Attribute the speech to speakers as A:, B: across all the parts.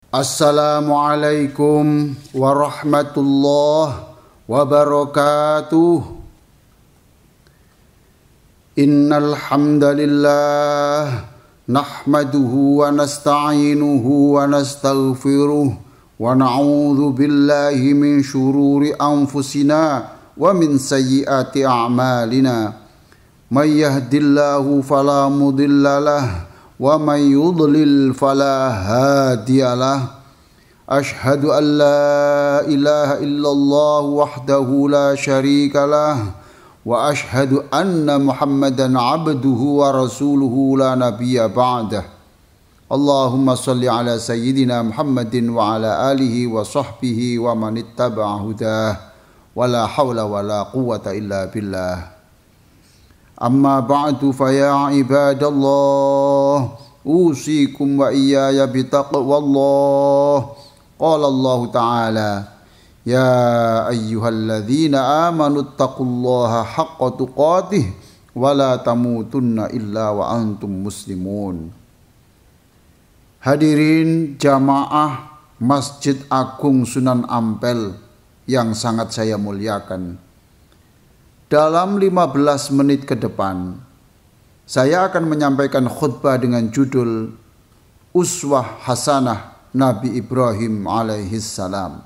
A: Assalamualaikum warahmatullahi wabarakatuh. Innal hamdalillah nahmaduhu wa nasta'inuhu wa nastaghfiruh wa na'udzu billahi min syururi anfusina wa min sayyiati a'malina. May yahdihillahu fala mudilla lahu wa may yudlil fala hadiyalah. Ashhadu an la ilaha illallah wahdahu la syarikalah wa ashhadu anna Muhammadan abduhu wa rasuluhu la nabiyya ba'dah. Allahumma salli ala sayyidina Muhammadin wa ala alihi wa sahbihi wa man ittaba'a hudah wa la hawla wa la quwwata illa billah. Amma ba'du fa ya ibadallah usikum wa iyaya bitaqwallah. Qala Allah ta'ala ya ayyuhalladzina amanu taqullaha haqqa tuqatih wa la tamutunna illa wa antum muslimun. Hadirin jamaah Masjid Agung Sunan Ampel yang sangat saya muliakan, dalam 15 menit ke depan, saya akan menyampaikan khutbah dengan judul Uswah Hasanah Nabi Ibrahim alaihissalam.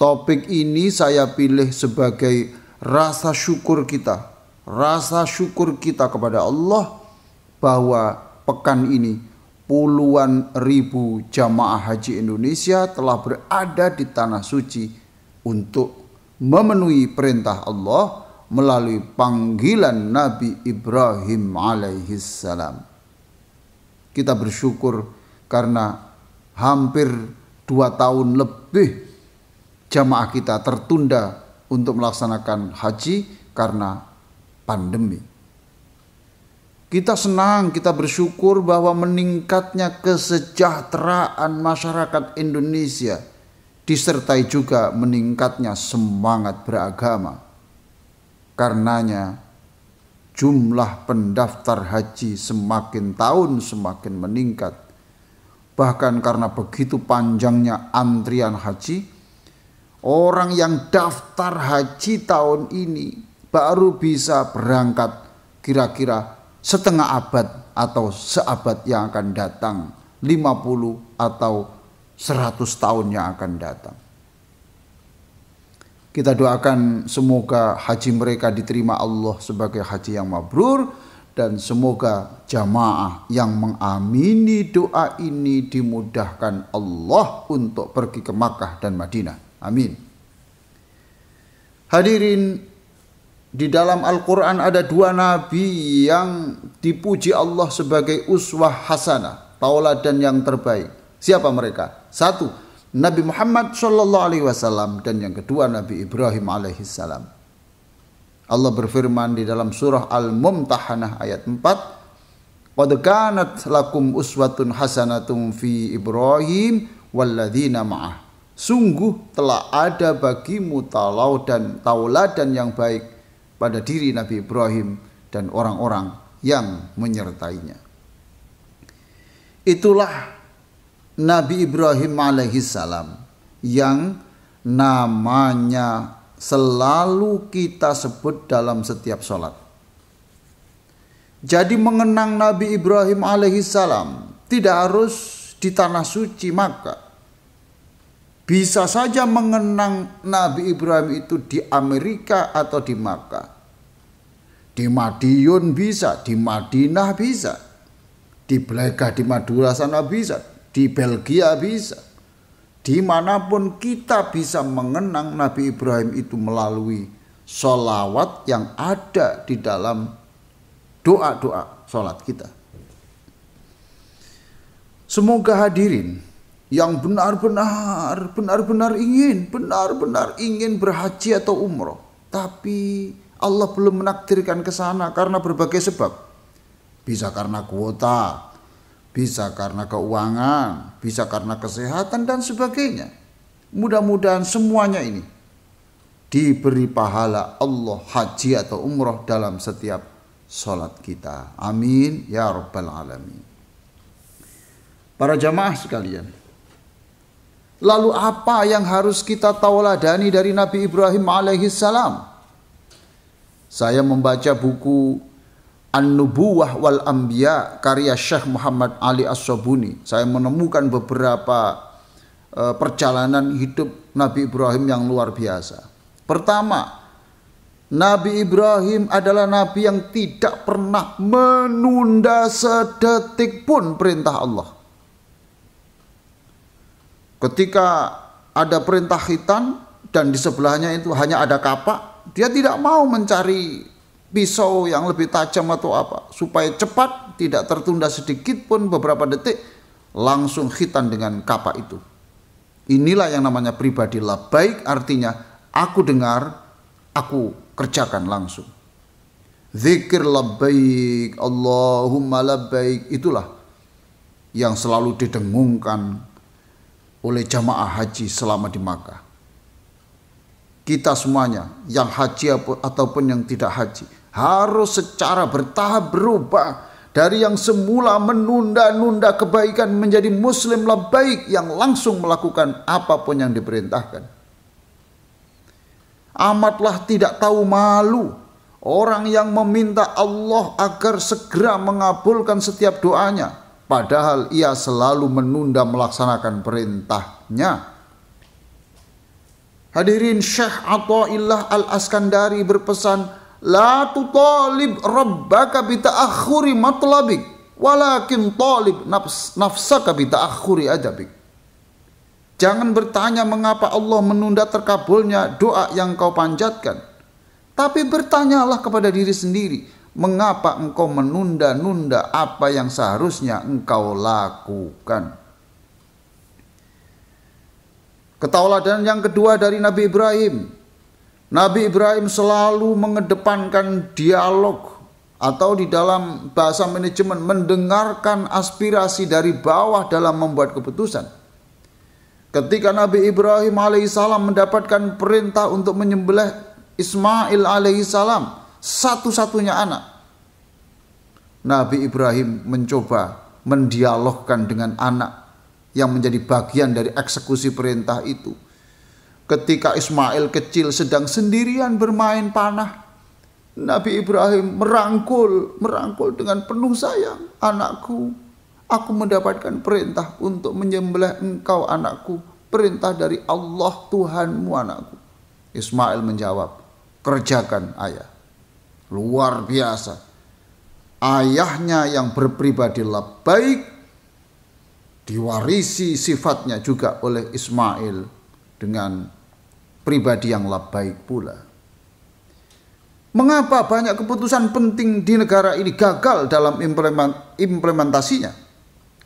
A: Topik ini saya pilih sebagai rasa syukur kita kepada Allah bahwa pekan ini puluhan ribu jamaah haji Indonesia telah berada di tanah suci untuk memenuhi perintah Allah melalui panggilan Nabi Ibrahim alaihissalam. Kita bersyukur karena hampir 2 tahun lebih jamaah kita tertunda untuk melaksanakan haji karena pandemi. Kita senang, kita bersyukur bahwa meningkatnya kesejahteraan masyarakat Indonesia disertai juga meningkatnya semangat beragama. Karenanya jumlah pendaftar haji semakin tahun semakin meningkat. Bahkan karena begitu panjangnya antrian haji, orang yang daftar haji tahun ini baru bisa berangkat kira-kira setengah abad atau seabad yang akan datang, 50 atau 100 tahun yang akan datang. Kita doakan semoga haji mereka diterima Allah sebagai haji yang mabrur, dan semoga jamaah yang mengamini doa ini dimudahkan Allah untuk pergi ke Makkah dan Madinah. Amin. Hadirin, di dalam Al-Quran ada 2 nabi yang dipuji Allah sebagai uswah hasanah, tauladan yang terbaik. Siapa mereka? 1, Nabi Muhammad SAW, dan yang kedua Nabi Ibrahim alaihissalam. Allah berfirman di dalam surah Al-Mumtahanah ayat 4, qad kanat lakum uswatun hasanatun fi Ibrahim walladzina ma'ah. Sungguh telah ada bagimu tauladan yang baik pada diri Nabi Ibrahim dan orang-orang yang menyertainya. Itulah Nabi Ibrahim alaihissalam yang namanya selalu kita sebut dalam setiap sholat. Jadi mengenang Nabi Ibrahim alaihissalam tidak harus di tanah suci Makkah. Bisa saja mengenang Nabi Ibrahim itu di Amerika atau di Makkah. Di Madiun bisa, di Madinah bisa, di Blegah di Madura sana bisa, di Belgia bisa. Dimanapun kita bisa mengenang Nabi Ibrahim itu melalui sholawat yang ada di dalam doa-doa sholat kita. Semoga hadirin yang benar-benar ingin berhaji atau umroh, tapi Allah belum menakdirkan ke sana karena berbagai sebab. Bisa karena kuota, bisa karena keuangan, bisa karena kesehatan dan sebagainya. Mudah-mudahan semuanya ini diberi pahala Allah haji atau umroh dalam setiap sholat kita. Amin ya rabbal alamin. Para jamaah sekalian, lalu apa yang harus kita tauladani dari Nabi Ibrahim alaihissalam? Saya membaca buku An-Nubuwah wal Anbiya karya Syekh Muhammad Ali As-Sobuni. Saya menemukan beberapa perjalanan hidup Nabi Ibrahim yang luar biasa. Pertama, Nabi Ibrahim adalah nabi yang tidak pernah menunda sedetik pun perintah Allah. Ketika ada perintah khitan dan di sebelahnya itu hanya ada kapak, dia tidak mau mencari pisau yang lebih tajam atau apa, supaya cepat, tidak tertunda sedikit pun beberapa detik, langsung khitan dengan kapak itu. Inilah yang namanya pribadi labbaik, artinya aku dengar, aku kerjakan langsung. Zikir labbaik, Allahumma labbaik, itulah yang selalu didengungkan oleh jamaah haji selama di Makkah. Kita semuanya, yang haji ataupun yang tidak haji, harus secara bertahap berubah dari yang semula menunda-nunda kebaikan menjadi muslim labbaik yang langsung melakukan apapun yang diperintahkan. Amatlah tidak tahu malu orang yang meminta Allah agar segera mengabulkan setiap doanya, padahal ia selalu menunda melaksanakan perintahnya. Hadirin, Syekh Athaillah Al-Askandari berpesan, la tutalib rabbaka bi ta'akhuri matlabik, walakin talib nafsaka bi ta'akhuri adabik. Jangan bertanya mengapa Allah menunda terkabulnya doa yang kau panjatkan, tapi bertanyalah kepada diri sendiri, mengapa engkau menunda-nunda apa yang seharusnya engkau lakukan. Ketauladanan yang kedua dari Nabi Ibrahim. Nabi Ibrahim selalu mengedepankan dialog, atau di dalam bahasa manajemen mendengarkan aspirasi dari bawah dalam membuat keputusan. Ketika Nabi Ibrahim alaihissalam mendapatkan perintah untuk menyembelih Ismail alaihissalam, satu-satunya anak, Nabi Ibrahim mencoba mendialogkan dengan anak yang menjadi bagian dari eksekusi perintah itu. Ketika Ismail kecil sedang sendirian bermain panah, Nabi Ibrahim merangkul dengan penuh sayang, anakku, aku mendapatkan perintah untuk menyembelih engkau anakku, perintah dari Allah Tuhanmu anakku. Ismail menjawab, kerjakan ayah. Luar biasa. Ayahnya yang berpribadi labbaik diwarisi sifatnya juga oleh Ismail dengan pribadi yang labbaik pula. Mengapa banyak keputusan penting di negara ini gagal dalam implementasinya?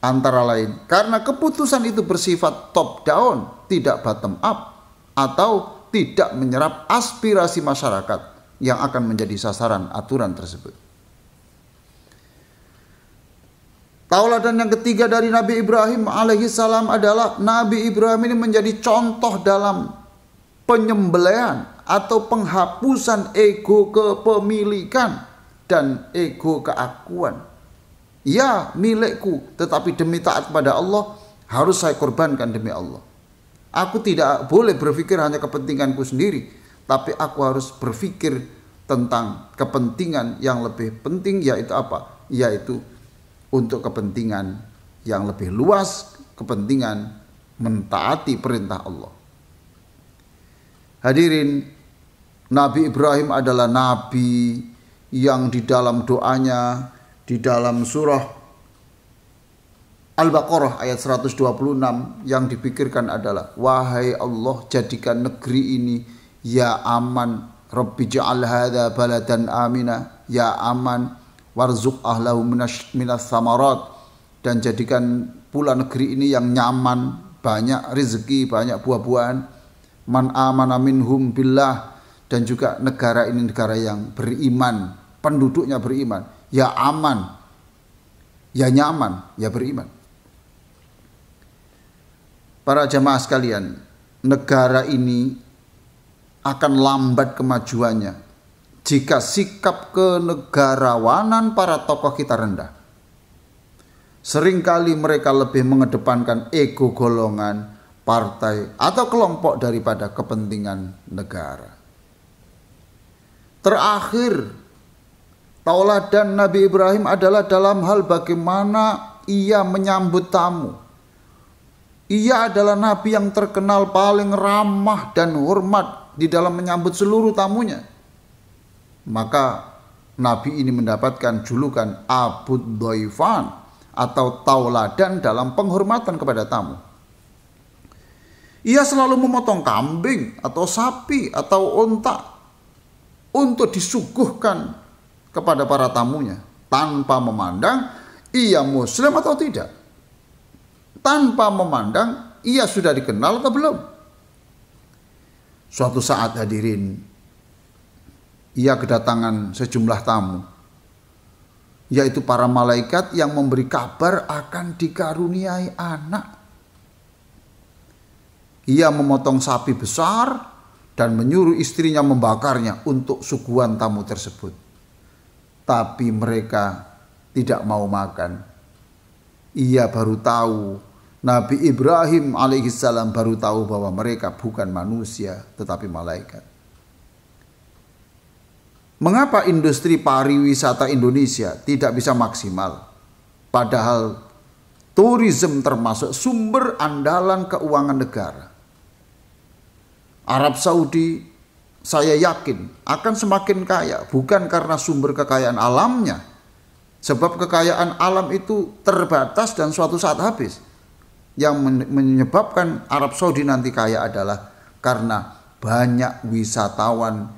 A: Antara lain karena keputusan itu bersifat top down, tidak bottom up, atau tidak menyerap aspirasi masyarakat yang akan menjadi sasaran aturan tersebut. Tauladan yang ketiga dari Nabi Ibrahim alaihissalam adalah Nabi Ibrahim ini menjadi contoh dalam penyembelihan atau penghapusan ego kepemilikan dan ego keakuan. Ya, milikku, tetapi demi taat kepada Allah harus saya korbankan demi Allah. Aku tidak boleh berpikir hanya kepentinganku sendiri, tapi aku harus berpikir tentang kepentingan yang lebih penting, yaitu apa? Yaitu untuk kepentingan yang lebih luas, kepentingan mentaati perintah Allah. Hadirin, Nabi Ibrahim adalah nabi yang di dalam doanya, di dalam surah Al-Baqarah ayat 126 yang dipikirkan adalah, wahai Allah, jadikan negeri ini ya aman, Rabbi ja'al hadha baladan amina, ya aman, warzuq ahlahu minas samarat, dan jadikan pula negeri ini yang nyaman, banyak rezeki, banyak buah-buahan. Man amana minhum billah, dan juga negara ini negara yang beriman, penduduknya beriman, ya aman, ya nyaman, ya beriman. Para jamaah sekalian, negara ini akan lambat kemajuannya jika sikap kenegarawanan para tokoh kita rendah. Seringkali mereka lebih mengedepankan ego golongan, partai, atau kelompok daripada kepentingan negara. Terakhir, tauladan Nabi Ibrahim adalah dalam hal bagaimana ia menyambut tamu. Ia adalah nabi yang terkenal paling ramah dan hormat di dalam menyambut seluruh tamunya. Maka nabi ini mendapatkan julukan Abud Dhaifan atau tauladan dalam penghormatan kepada tamu. Ia selalu memotong kambing atau sapi atau unta untuk disuguhkan kepada para tamunya tanpa memandang ia muslim atau tidak, tanpa memandang ia sudah dikenal atau belum. Suatu saat hadirin, ia kedatangan sejumlah tamu, yaitu para malaikat yang memberi kabar akan dikaruniai anak. Ia memotong sapi besar dan menyuruh istrinya membakarnya untuk suguhan tamu tersebut. Tapi mereka tidak mau makan. Ia baru tahu, Nabi Ibrahim alaihissalam baru tahu bahwa mereka bukan manusia tetapi malaikat. Mengapa industri pariwisata Indonesia tidak bisa maksimal? Padahal tourism termasuk sumber andalan keuangan negara. Arab Saudi saya yakin akan semakin kaya bukan karena sumber kekayaan alamnya. Sebab kekayaan alam itu terbatas dan suatu saat habis. Yang menyebabkan Arab Saudi nanti kaya adalah karena banyak wisatawan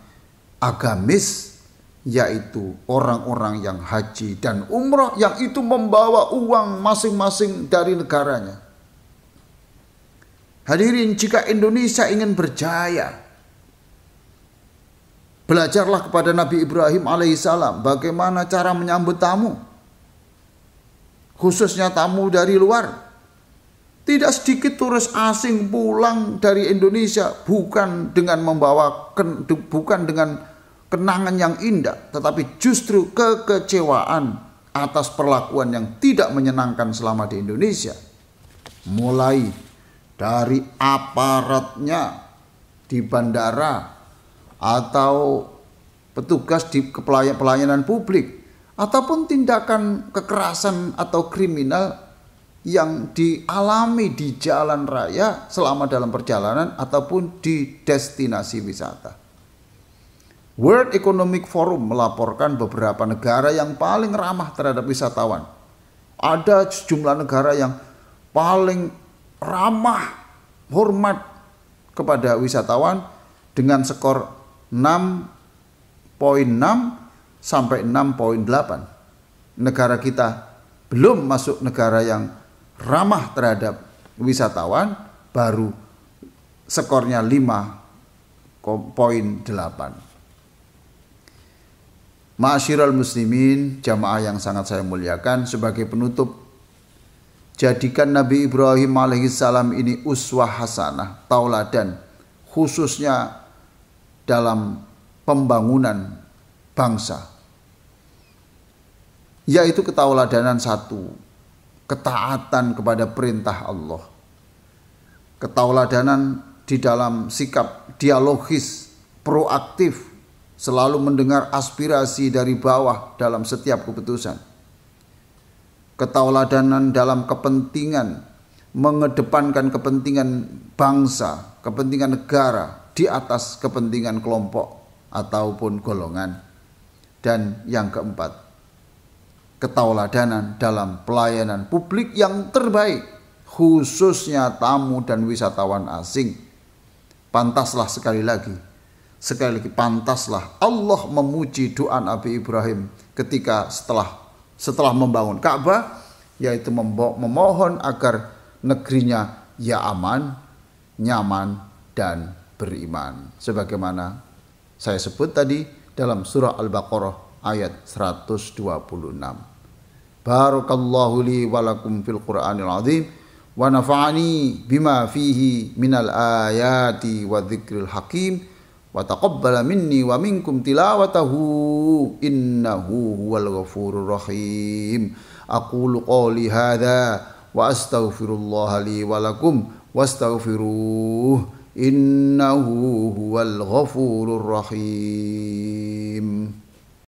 A: agamis, yaitu orang-orang yang haji dan umroh yang itu membawa uang masing-masing dari negaranya. Hadirin, jika Indonesia ingin berjaya, belajarlah kepada Nabi Ibrahim alaihissalam bagaimana cara menyambut tamu, khususnya tamu dari luar. Tidak sedikit turis asing pulang dari Indonesia bukan dengan kenangan yang indah, tetapi justru kekecewaan atas perlakuan yang tidak menyenangkan selama di Indonesia. Mulai dari aparatnya di bandara atau petugas di pelayanan publik, ataupun tindakan kekerasan atau kriminal yang dialami di jalan raya selama dalam perjalanan ataupun di destinasi wisata. World Economic Forum melaporkan beberapa negara yang paling ramah terhadap wisatawan. Ada sejumlah negara yang paling ramah, hormat kepada wisatawan dengan skor 6,6 sampai 6,8. Negara kita belum masuk negara yang ramah terhadap wisatawan, baru skornya 5,8. Ma'asyiral muslimin, jamaah yang sangat saya muliakan, sebagai penutup, jadikan Nabi Ibrahim alaihissalam ini uswah hasanah, tauladan, khususnya dalam pembangunan bangsa. Yaitu ketauladanan satu, ketaatan kepada perintah Allah. Ketauladanan di dalam sikap dialogis, proaktif, selalu mendengar aspirasi dari bawah dalam setiap keputusan. Ketauladanan dalam kepentingan, mengedepankan kepentingan bangsa, kepentingan negara di atas kepentingan kelompok ataupun golongan. Dan yang keempat, ketauladanan dalam pelayanan publik yang terbaik, khususnya tamu dan wisatawan asing. Pantaslah sekali lagi pantaslah Allah memuji doa Nabi Ibrahim ketika setelah membangun Ka'bah, yaitu memohon agar negerinya ya aman, nyaman, dan beriman. Sebagaimana saya sebut tadi dalam surah Al-Baqarah ayat 126. Barakallahu li wa lakum fil Qur'anil azim wa nafa'ani bima fihi minal ayati wa dzikril hakim wa taqabbala minni wa minkum tilawatahu innahu huwal ghafurur rahim. Aqulu qouli hadza wa astaghfirullah li wa lakum wastaghfiruh innahu huwal ghafurur rahim.